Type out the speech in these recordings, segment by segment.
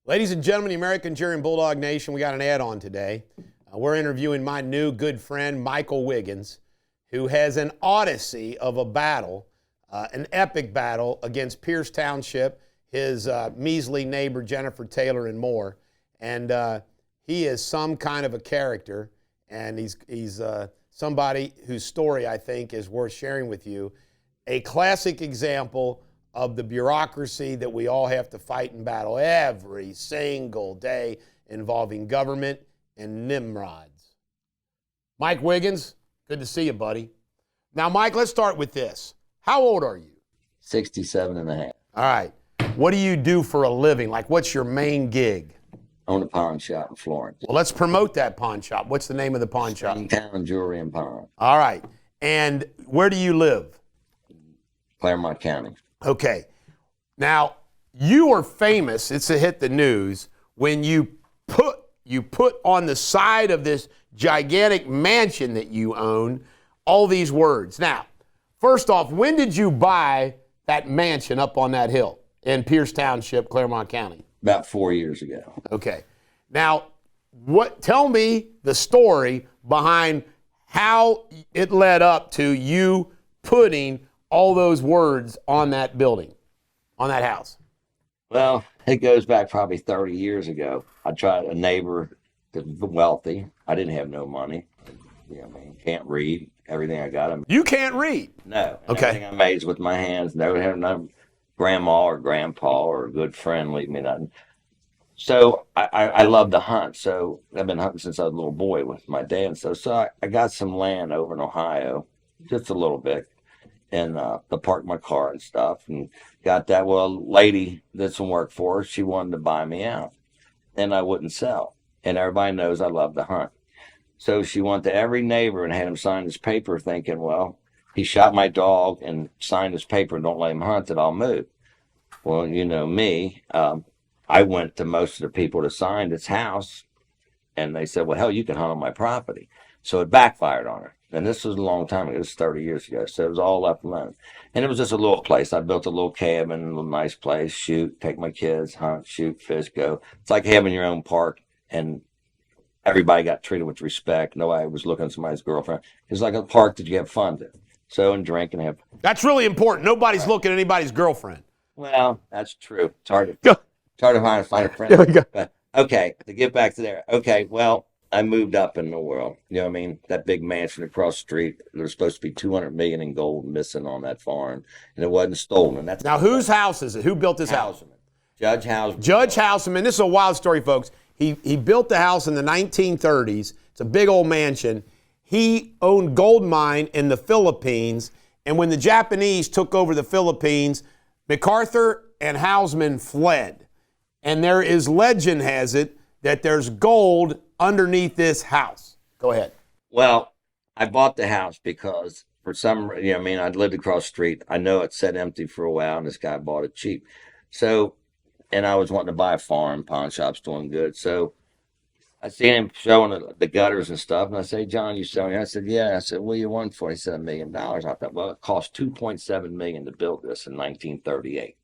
Ladies and gentlemen, the American Jury and Bulldog Nation, we got an add-on today. We're interviewing my new good friend, Michael Wiggins, who has an odyssey of a battle, an epic battle against Pierce Township, his measly neighbor, Jennifer Taylor, and more. And he is some kind of a character, and he's somebody whose story, I think, is worth sharing with you. A classic example of the bureaucracy that we all have to fight and battle every single day involving government and nimrods. Mike Wiggins, good to see you, buddy. Now, Mike, let's start with this. How old are you? 67 and a half. All right. What do you do for a living? Like, what's your main gig? Own a pawn shop in Florence. Well, let's promote that pawn shop. What's the name of the pawn shop? Town Jewelry and Pawn. All right. And where do you live? Claremont County. Okay. Now, you are famous, it's a hit the news, when you put on the side of this gigantic mansion that you own all these words. Now, first off, when did you buy that mansion up on that hill in Pierce Township, Claremont County? About 4 years ago. Okay. Now, tell me the story behind how it led up to you putting all those words on that building, on that house. Well, it goes back probably 30 years ago. I tried a neighbor that was wealthy. I didn't have no money. Can't read everything I got. You can't read? No. Okay. Everything I made is with my hands. Never had no grandma or grandpa or a good friend leave me nothing. So I love to hunt. So I've been hunting since I was a little boy with my dad. And so I got some land over in Ohio, just a little bit. And to park my car and stuff, and got that. Well, a lady did some work for her. She wanted to buy me out, and I wouldn't sell. And everybody knows I love to hunt. So she went to every neighbor and had him sign this paper, thinking, well, he shot my dog and signed this paper and don't let him hunt it, I'll move. Well, you know me, I went to most of the people that signed this house, and they said, well, hell, you can hunt on my property. So it backfired on her. And this was a long time ago. It was 30 years ago. So it was all left alone. And it was just a little place. I built a little cabin, a little nice place, shoot, take my kids, hunt, shoot, fish, go. It's like having your own park, and everybody got treated with respect. Nobody was looking at somebody's girlfriend. It's like a park that you have fun to. So, and drink and have. That's really important. Nobody's looking at anybody's girlfriend. Well, that's true. It's hard to find a friend. There we go. But, okay, to get back to there. Okay, well, I moved up in the world. You know what I mean? That big mansion across the street, there was supposed to be $200 million in gold missing on that farm, and it wasn't stolen. That's now, whose house is it? Who built this house? Houseman. Judge Houseman. Judge Houseman. This is a wild story, folks. He built the house in the 1930s. It's a big old mansion. He owned gold mine in the Philippines, and when the Japanese took over the Philippines, MacArthur and Houseman fled. And there is, legend has it, that there's gold underneath this house. Go ahead. Well, I bought the house because for some, I'd lived across the street. I know it sat empty for a while, and this guy bought it cheap. So, and I was wanting to buy a farm, pawn shop's doing good. So I seen him showing the gutters and stuff, and I say, John, you selling it? I said, yeah. I said, what do you want for it? He said, $1 million. I thought, well, it cost $2.7 million to build this in 1938.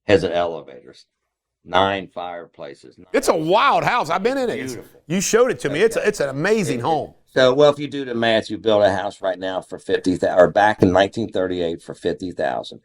Has an elevator. 9 fireplaces. It's a wild house. I've been in it. Beautiful. You showed it to me. Okay. It's an amazing home. So, well, if you do the math, you build a house right now for $50,000, or back in 1938 for $50,000.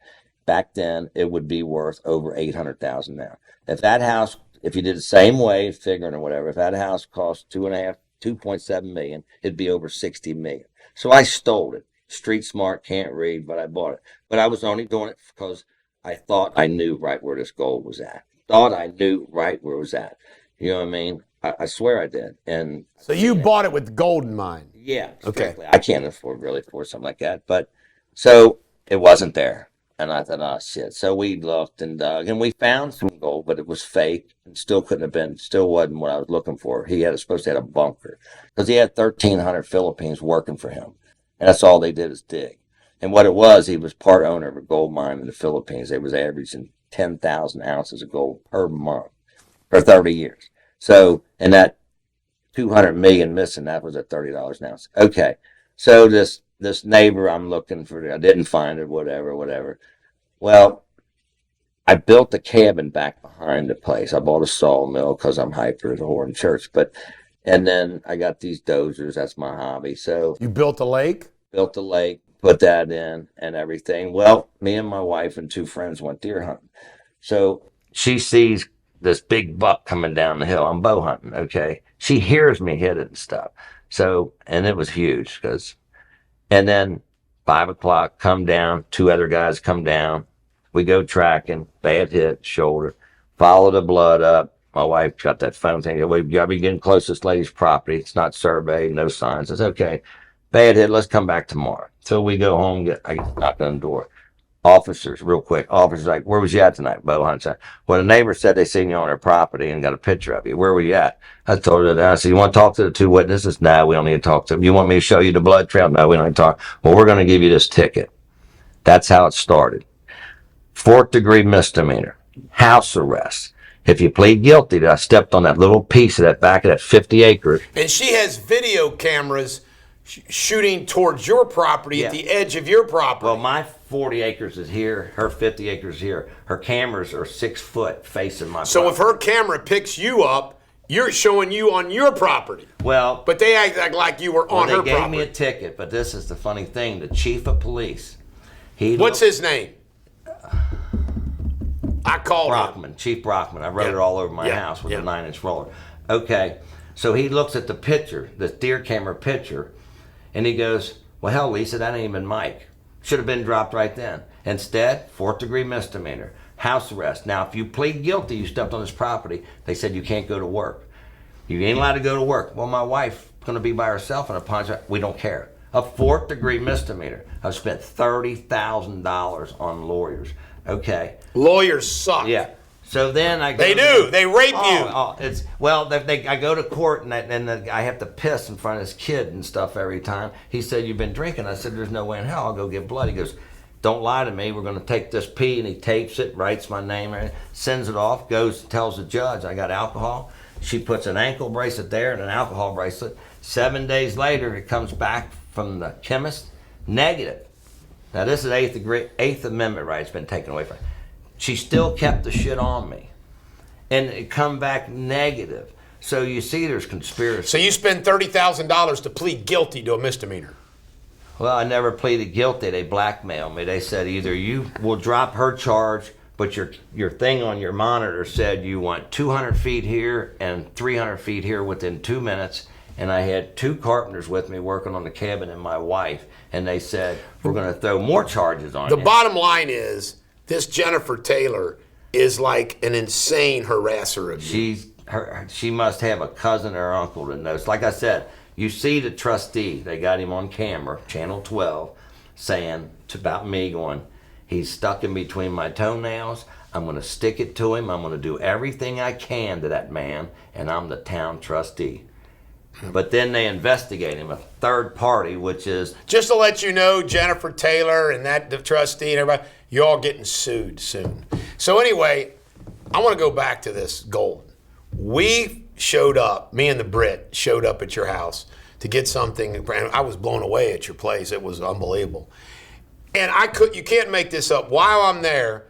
Back then, it would be worth over $800,000 now. If that house, if you did the same way, figuring or whatever, if that house cost $2.7 million, it'd be over $60 million. So I stole it. Street smart, can't read, but I bought it. But I was only doing it because I thought I knew right where this gold was at. Thought I knew right where it was at. You know what I mean? I swear I did. And so you bought it with gold in mind? Yeah. Okay. I can't afford something like that. But so it wasn't there. And I thought, oh, shit. So we looked and dug, and we found some gold, but it was fake and still wasn't what I was looking for. He had supposed to have a bunker because he had 1,300 Philippines working for him. And that's all they did is dig. And what it was, he was part owner of a gold mine in the Philippines. They was averaging 10,000 ounces of gold per month for 30 years. So, and that 200 million missing, that was at $30 an ounce. Okay. So this neighbor I'm looking for, I didn't find it, whatever. Well, I built a cabin back behind the place. I bought a sawmill because I'm hyper as a whore in church. And then I got these dozers. That's my hobby. So You built a lake? built a lake, put that in and everything. Well, me and my wife and 2 friends went deer hunting. So she sees this big buck coming down the hill. I'm bow hunting, okay? She hears me hit it and stuff. So, and it was huge and then 5 o'clock, come down, 2 other guys come down. We go tracking, bad hit, shoulder, follow the blood up. My wife got that phone thing. We gotta be getting close to this lady's property. It's not surveyed, no signs. It's okay. Bad hit, let's come back tomorrow. So we go home, I knock on the door. Officers, real quick. Officers like, where was you at tonight, bow hunting? Well, the neighbor said they seen you on their property and got a picture of you. Where were you at? I told her that. I said, you want to talk to the 2 witnesses? No, we don't need to talk to them. You want me to show you the blood trail? No, we don't need to talk. Well, we're going to give you this ticket. That's how it started. 4th degree misdemeanor. House arrest. If you plead guilty that I stepped on that little piece of that back of that 50 acres. And she has video cameras shooting towards your property at the edge of your property. Well, my 40 acres is here. Her 50 acres is here. Her cameras are 6 foot facing my So property. if her camera picks you up, you're showing you on your property. Well, But they act like you were on her property. They gave me a ticket, but this is the funny thing. The chief of police. What's his name? I called Brockman, Chief Brockman. I wrote it all over my house with a 9-inch roller. Okay, so he looks at the picture, the deer camera picture, and he goes, well, hell, Lisa, that ain't even Mike. Should have been dropped right then. Instead, 4th degree misdemeanor, house arrest. Now, if you plead guilty, you stepped on his property, they said you can't go to work. You ain't allowed to go to work. Well, my wife's going to be by herself in a punch. We don't care. A 4th degree misdemeanor. I've spent $30,000 on lawyers. Okay. Lawyers suck. Yeah. So then I go. They do. They rape you. I go to court and I have to piss in front of this kid and stuff every time. He said, "You've been drinking." I said, "There's no way in hell I'll go get blood." He goes, "Don't lie to me. We're going to take this pee," and he tapes it, writes my name, sends it off, goes, tells the judge I got alcohol. She puts an ankle bracelet there and an alcohol bracelet. 7 days later, it comes back from the chemist, negative. Now this is Eighth Amendment rights been taken away from her. She still kept the shit on me, and it come back negative. So you see, there's conspiracy. So you spend $30,000 to plead guilty to a misdemeanor. Well, I never pleaded guilty. They blackmailed me. They said either you will drop her charge, but your thing on your monitor said you want 200 feet here and 300 feet here within 2 minutes. And I had 2 carpenters with me working on the cabin and my wife, and they said, we're going to throw more charges on you. The bottom line is, this Jennifer Taylor is like an insane harasser of you. She must have a cousin or uncle that knows. Like I said, you see the trustee, they got him on camera, Channel 12, saying about me going, he's stuck in between my toenails. I'm going to stick it to him. I'm going to do everything I can to that man, and I'm the town trustee. But then they investigate him, a third party, which is... Just to let you know, Jennifer Taylor and the trustee and everybody, you're all getting sued soon. So anyway, I want to go back to this gold. We showed up, me and the Brit showed up at your house to get something. I was blown away at your place. It was unbelievable. And you can't make this up. While I'm there,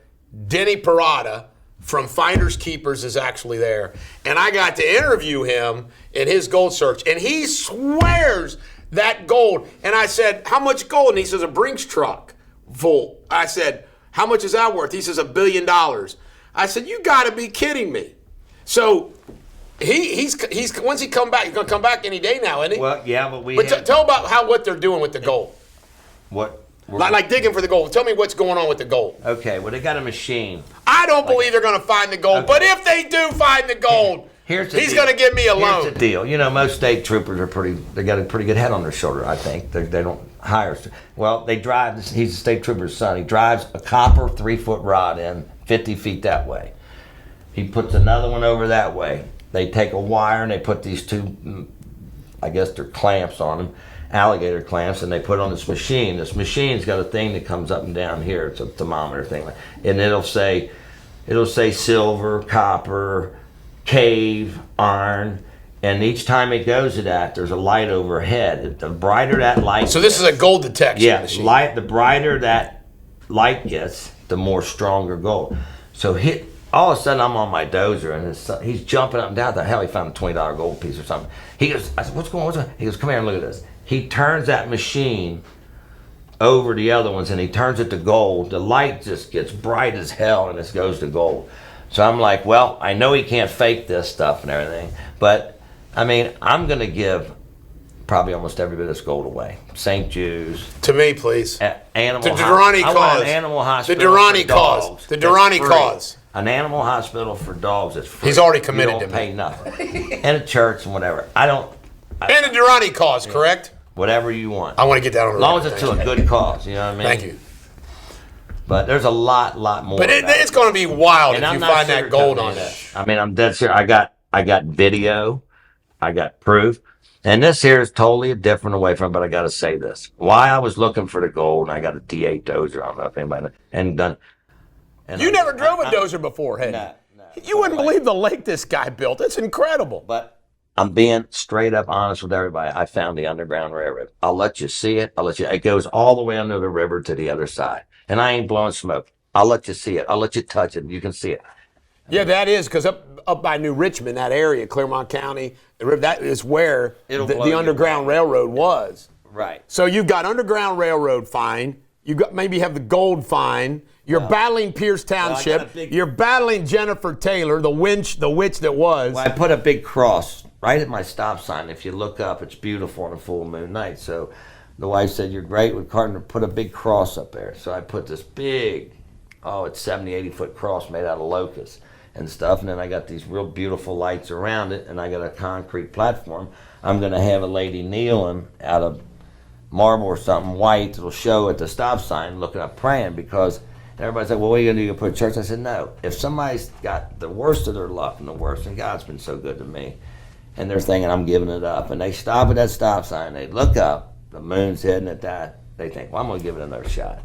Denny Parada from Finders Keepers is actually there. And I got to interview him in his gold search. And he swears that gold. And I said, how much gold? And he says, a Brinks truck full. I said, how much is that worth? He says, $1 billion. I said, you got to be kidding me. So he's when's he come back? He's going to come back any day now, isn't he? Well, yeah, but tell about what they're doing with the gold. What? Like digging for the gold. Tell me what's going on with the gold. Okay, well, they got a machine. I don't believe they're going to find the gold, but if they do find the gold, he's going to give me a loan. Here's the deal. You know, most state troopers they got a pretty good head on their shoulder, I think. They don't hire. Well, they drive, he's a state trooper's son. He drives a copper 3-foot rod in 50 feet that way. He puts another one over that way. They take a wire and they put these 2, I guess they're clamps on them, alligator clamps, and they put on this machine. This machine's got a thing that comes up and down here. It's a thermometer thing, and it'll say silver, copper, cave, iron, and each time it goes to that, there's a light overhead. The brighter that light. So this is a gold detection machine. The brighter that light gets, the more stronger gold. So all of a sudden I'm on my dozer and he's jumping up and down. The hell, he found a $20 gold piece or something. He goes, I said, what's going on? He goes, come here and look at this. He turns that machine over the other ones and he turns it to gold. The light just gets bright as hell and this goes to gold. So I'm like, well, I know he can't fake this stuff and everything, but I mean, I'm going to give probably almost every bit of this gold away. St. Jude's. To me, please. Animal the Durrani cause. cause. An animal hospital. The Durrani cause. The Durrani cause. An animal hospital for dogs is free. He's already committed you don't to pay me. Nothing. And a church and whatever. And the Durrani cause, correct? Whatever you want. I want to get that on the as long as it's to a good cause, you know what I mean? Thank you. But there's a lot more. But it's going to be wild if you find that gold on it. I mean, I'm dead serious. I got video. I got proof. And this here is totally different away from it, but I got to say this. Why I was looking for the gold, and I got a D8 dozer, I don't know if anybody knows, and done. And you never drove a dozer before, had you? No. You wouldn't believe the lake this guy built. It's incredible. But I'm being straight up honest with everybody. I found the Underground Railroad. I'll let you see it. It goes all the way under the river to the other side. And I ain't blowing smoke. I'll let you see it. I'll let you touch it. You can see it. Yeah, that is, because up by New Richmond, that area, Claremont County, that is where the Underground Railroad was. Right. So you've got Underground Railroad fine. Maybe have the gold fine. You're battling Pierce Township. You're battling Jennifer Taylor, the witch that was. Well, I put a big cross right at my stop sign. If you look up, it's beautiful on a full moon night. So the wife said, you're great with Carter, put a big cross up there. So I put this big, it's 70, 80-foot cross made out of locusts and stuff. And then I got these real beautiful lights around it, and I got a concrete platform. I'm going to have a lady kneeling out of marble or something white that'll show at the stop sign looking up praying, because everybody's like, well, what are you going to do? You put a church? I said, no. If somebody's got the worst of their luck and the worst, and God's been so good to me, and they're thinking I'm giving it up, and they stop at that stop sign, they look up, the moon's hitting at that, they think, well, I'm going to give it another shot.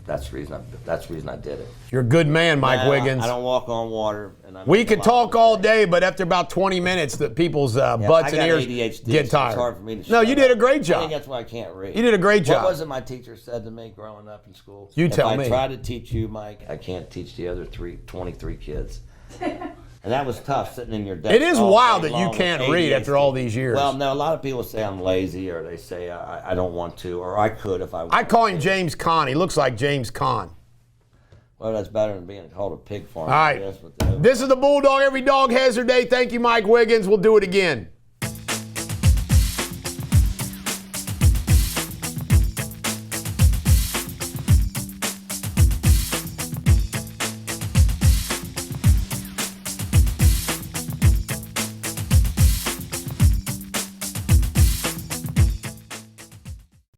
That's the reason I did it. You're a good man, Mike Wiggins. I don't walk on water. We could talk all day, but after about 20 minutes, people's butts and ears ADHD, get tired. It's hard for me to no, you did a great job. I think that's why I can't read. You did a great job. What was it my teacher said to me growing up in school? You tell me. If I try to teach you, Mike, I can't teach the other 23 kids. And that was tough, sitting in your desk. It is wild that you can't read after all these years. Well, no, a lot of people say I'm lazy, or they say I don't want to, or I could if I wanted. I call him James Caan. He looks like James Caan. Well, that's better than being called a pig farmer. All right. This is the Bulldog. Every dog has their day. Thank you, Mike Wiggins. We'll do it again.